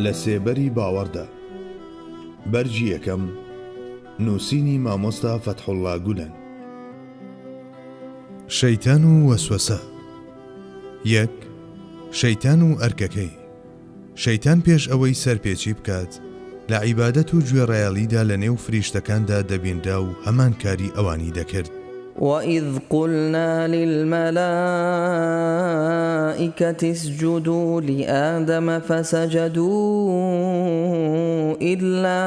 لە سێبەری باوەڕدا. بەرجی یەکەم نووسینی مامۆستا فەتحوڵڵا گولەن. شەیتان و وەسوەسە. یەک، شەیتان و ئەرکەکەی. شەیتان پێش ئەوەی سەرپێچی بکات لە عیبادەت و گوێڕایەڵیدا لە نێو فریشتەکاندا دەبینرا و هەمان کاری ئەوانی دەکرد. وَإِذْ قُلْنَا لِلْمَلَائِكَةِ اسْجُدُوا لِآدَمَ فَسَجَدُوا إِلَّا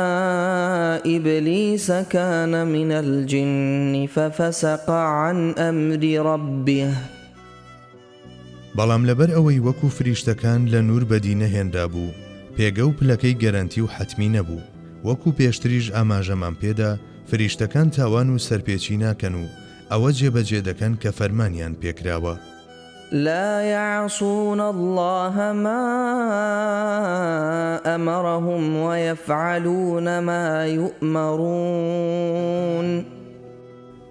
إِبْلِيسَ كَانَ مِنَ الْجِنِّ فَفَسَقَ عَنْ أَمْرِ رَبِّهِ. بەڵام لەبەر ئەوەی وەکو فریشتەکان لە نور بەدی نەهێنرا بوو، پێگە و پلەکەی گەرانتی و حەتمی نەبوو. وەکو پێشتریش ئاماژەمان پێدا فریشتەکان تاوان و سەرپێچی ناکەن و ئەوە جێبەجێ دەکەن کە فەرمانیان پێکراوە. لا يعصون الله ما أمرهم ويفعلون ما يؤمرون.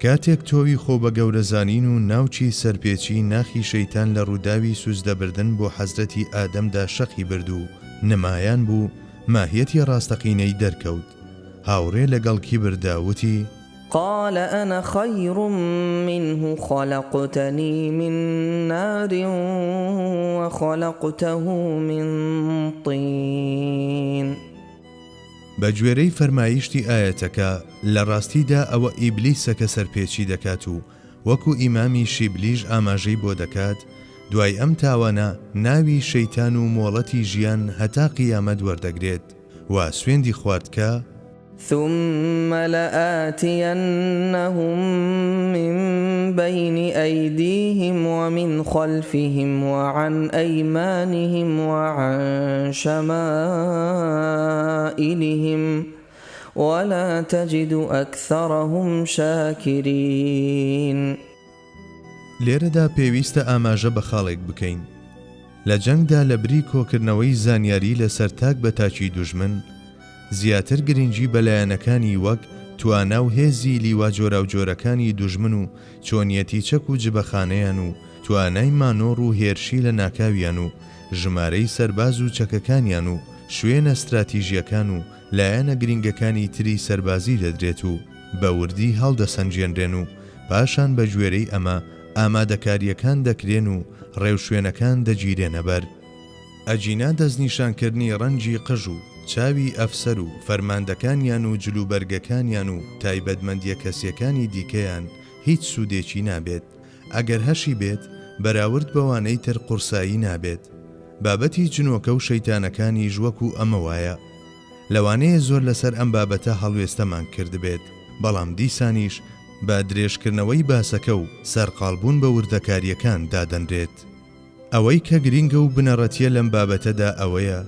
کاتێک تۆوی خۆ بە گەورەزانین و ناوچی سەرپێچی ناخی شەیتان لە ڕووداوی سوزدەبردن بۆ حەزرەتی ئادەمدا شەقی برد و نمایان بوو ماهیەتی ڕاستەقینەی دەرکەوت. هاوڕێ لەگەڵ کیبردا وتی: قال أنا خير منه خلقتني من نار وخلقته من طين. بەگوێرەی فەرمایشتی ئاەتەکە لە ڕاستیدا ئەوە ئیبلیسە کە سەرپێچی دەکات و وەکو ئیمامی شیبلیش ئاماژەی بۆ دەکات، دوای ئەم تاوانە ناوی شەیتان و مۆڵەتی ژیان هەتا قیامەت وەردەگرێت و سوێندی خواردکە ثم لآتينهم من بين أيديهم ومن خلفهم وعن أيمانهم وعن شمائلهم ولا تجد أكثرهم شاكرين. لێرەدا پێویستە ئاماژە بە خاڵێک بکەین. لە جەنگدا لە بری کۆکردنەوەی زانیاری لەسەر تاک بە تاچی دوژمن، زیاتر گرنگی بەلایەنەکانی وەک توانا و هێزی لیوا جۆرە و جۆرەکانی دوژمن و چۆنیەتی چەک و جبەخانەیان و توانای مانۆڕ و هێرشی لە ناکاویان و ژمارەی سەرباز و چەکەکانیان و شوێنە استراتیژیەکان و لایەنە گرنگەکانی تری سەربازی دەدرێت و بە وردی هەڵدەسەنجێنرێن و پاشان بە گوێرەی ئەمە ئامادەکاریەکان دەکرێن و ڕێوشوێنەکان دەگیرێنە بەر. ئەجینا دەستنیشانکردنی ڕەنجی قژ و چاوی ئەفسەر و فەرماندەکانیان و جلوبەرگەکانیان و تایبەتمەندیە کەسیەکانی دیکەیان هیچ سوودێکی نابێت. ئەگەر هەشی بێت بەراورد بەوانەی تر قورسایی نابێت. بابەتی جنۆکە و شەیتانەکانی ژوەکو ئەمە وایە. لەوانەیە زۆر لەسەر ئەم بابەتە هەڵوێستەمان کردبێت، بەڵام دیسانیش بە درێژکردنەوەی باسەکە و سەرقاڵبوون بە وردەکاریەکان دادەنرێت. ئەوەی کە گرینگە و بنەڕەتیە لەم بابەتەدا ئەوەیە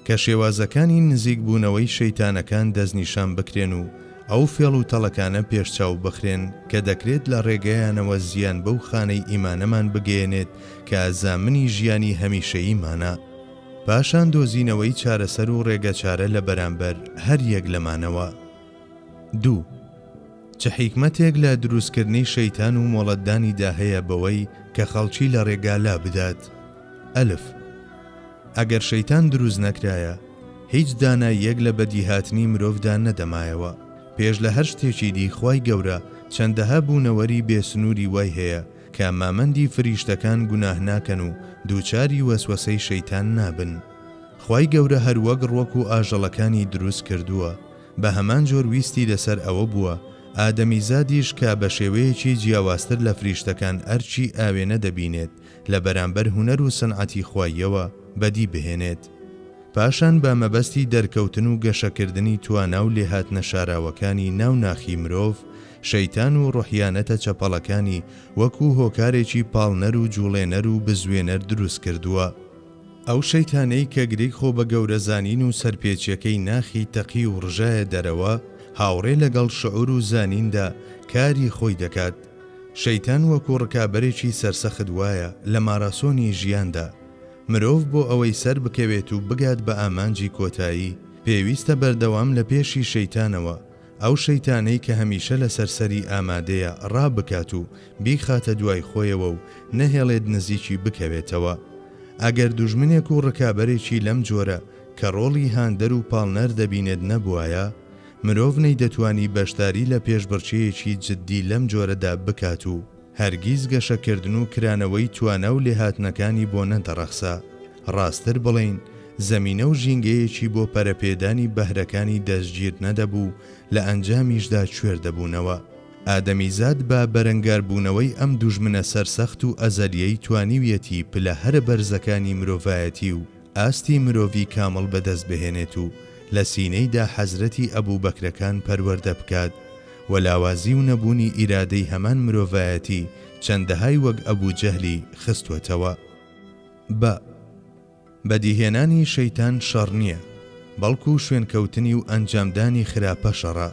کە شێوازەکانی نزیک بوونەوەی شەیتانەکان دەستنیشان بکرێن و ئەو فێڵ و تەڵەکانە پێشچاو بخرێن کە دەکرێت لە ڕێگەیانەوە زیان بەو خانەی ئیمانەمان بگەێنێت کە ئازامنی ژیانی هەمیشەییمانە. پاشان دۆزینەوەی چارەسەر و ڕێگەچارە لە بەرامبەر هەر یەک لەمانەوە. 2. چه حیکمەتێک لە دروستکردنی شەیتان و مۆڵەتدانیدا هەیە بەوەی کە خەڵکی لە ڕێگا بدات. ئەلف، ئەگەر شەیتان دروست نەکرایە، هیچ داناییەک لە بەدیهاتنی مرۆڤدا نەدەمایەوە. پێش لە هەر شتێکی دی خوای گەورە چەندەها بوونەوەری بێسنووری وای هەیە کە مامەندی فریشتەکان گوناه ناکەن و دووچاری وەسوەسەی شەیتان نابن. خوای گەورە هەروەک ڕوەک و ئاژەڵەکانی دروست کردووە، بە هەمان جۆر ویستی لەسەر ئەوە بووە ئادەمیزادیش کە بە شێوەیەکی جیاوازتر لە فریشتەکان ئەرچی ئاوێنە دەبینێت لە بەرامبەر هونەر و سەنعەتی خواییەوە بەدی بهێنێت. پاشان بە مەبەستی دەرکەوتن و گەشەکردنی توانا و لێهاتنە شاراوەکانی ناو ناخی مرۆڤ، شەیتان و ڕۆحیانەتە چەپەڵەکانی وەکو هۆکارێکی پاڵنەر و جوڵێنەر و بزوێنەر دروست کردووە. ئەو شەیتانەی کە گرێی خۆ بە گەورەزانین و سەرپێچیەکەی ناخی تەقی و ڕژایە دەرەوە، هاوڕێ لەگەڵ شعور و زانیندا کاری خۆی دەکات. شەیتان وەکو ڕکابەرێکی سەرسەخت وایە لە ماراسۆنی ژیاندا. مرۆڤ بۆ ئەوەی سەر بکەوێت و بگات بە ئامانجی کۆتایی، پێویستە بەردەوام لە پێشی شەیتانەوە ئەو شەیتانەی کە هەمیشە لە سەرسەری ئامادەیە ڕابکات و بیخاتە دوای خۆیەوە و نەهێڵێت نزیکی بکەوێتەوە. ئەگەر دوژمنێک و ڕکابەرێکی لەم جۆرە کە ڕۆڵی هاندەر و پاڵنەر دەبینێت نەبوایە، مرۆڤ نەی دەتوانی بەشداری لە پێشبڕکێیەکی جددی لەم جۆرەدا بکات و هەرگیز گەشەکردن و کرانەوەی توانە و لێهاتنەکانی بۆ نەدەڕەخسا. ڕاستتر بڵین زەمینە و ژینگەیەکی بۆ پەرەپێدانی بەهرەکانی دەستگیر نەدەبوو، لە ئەنجامیشدا کوێر دەبوونەوە. ئادەمیزاد بە بەرەنگاربوونەوەی ئەم دوژمنە سەرسەخت و ئەزەلیەی توانیویەتی پلە هەرە بەرزەکانی مرۆڤایەتی و ئاستی مرۆڤی کامڵ بەدەست بهێنێت و لە سینەیدا حەزرەتی ئەبوبەکرەکان پەروەردە بکات و لاوازی و نەبوونی ئیرادەی هەمان مرۆڤایەتی چەندەهای وەک ئەبوجەهلی خستوەتەوە. بەدیهێنانی شەیتان شەڕ نییە، بەڵکو شوێنکەوتنی و ئەنجامدانی خراپە شەڕە.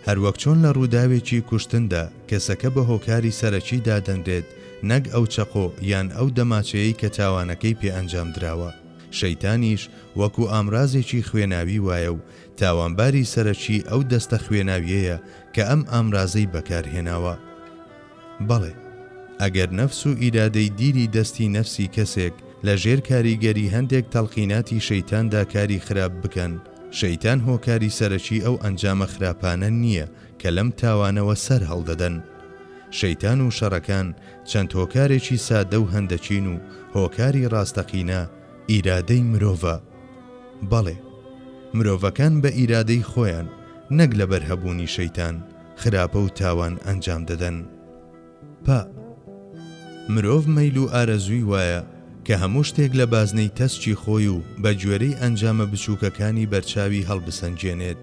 هەروەک چۆن لە ڕووداوێکی کوشتندا کەسەکە بە هۆکاری سەرەکی دادەنرێت نەک ئەو چەقۆ یان ئەو دەماچەیەی کە تاوانەکەی پێ ئەنجام دراوە. شەیتانیش وەکو ئامرازێکی خوێناوی وایە و تاوانباری سەرەکی ئەو دەستە خوێناویەیە کە ئەم ئامرازەی بەکارهێناوە. بەڵێ، ئەگەر نەفس و ئیرادەی دیری دەستی نەفسی کەسێک لە ژێر کاریگەری هەندێک تەڵقیناتی شەیتاندا کاری خراپ بکەن، شەیتان هۆکاری سەرەکی ئەو ئەنجامە خراپانە نییە کە لەم تاوانەوە سەر هەڵدەدەن. شەیتان و شەڕەکان چەند هۆکارێکی سادە و هەندەچین و هۆکاری ڕاستەقینە ئیرادەی مرۆڤە. بەڵێ، مرۆڤەکان بە ئیرادەی خۆیان نەک لە بەرهەبوونی شەیتان خراپە و تاوان ئەنجام دەدەن. مرۆڤ مەیل و ئارەزووی وایە کە هەموو شتێک لە بازنەی تەسکی خۆی و بە گوێرەی ئەنجامە بچووکەکانی بەرچاوی هەڵبسەنجێنێت.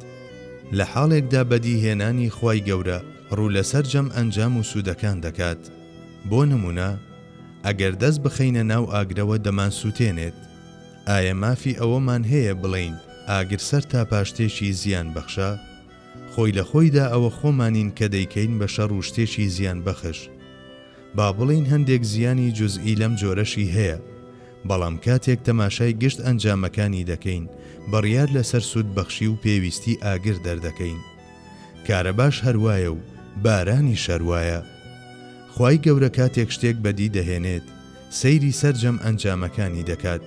لە حاڵێکدا بەدیهێنانی خوای گەورە ڕوو لەسەر جەم ئەنجام و سوودەکان دەکات. بۆ نمونە، ئەگەر دەست بخەینە ناو ئاگرەوە دەمان سووتێنێت. ئایا مافی ئەوەمان هەیە بڵین ئاگر سەر تا پاشتێکی زیان بەخشە؟ خۆی لە خۆیدا ئەوە خۆمانین کە دەیکەین بە شەڕ و شتێکی زیان بەخش. با بڵین هەندێک زیانی جوزئی لەم جۆرەشی هەیە، بەڵام کاتێک تەماشای گشت ئەنجامەکانی دەکەین بڕیار لەسەر سوود بەخشی و پێویستی ئاگر دەردەکەین. کارەباش هەروایە و بارانی شەروایە. خوای گەورە کاتێک شتێک بەدی دەهێنێت سەیری سەرجەم ئەنجامەکانی دەکات.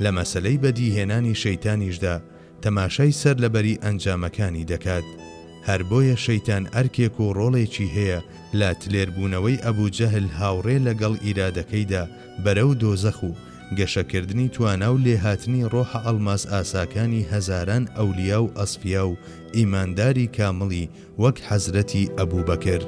لە مەسەلەی بەدیهێنانی شەیتانیشدا تەماشای سەر لەبەری ئەنجامەکانی دەکات. هەر بۆیە شەیتان ئەرکێک و ڕۆڵێکی هەیە لە تلێربوونەوەی ئەبوجەهل هاوڕێ لەگەڵ ئیرادەکەیدا بەرەو دۆزەخ و گەشەکردنی توانا و لێهاتنی ڕۆحە ئەڵماس ئاساکانی هەزاران ئەولیا و ئەسفیا و ئیمانداری کامڵی وەک حەزرەتی ئەبوبەکر.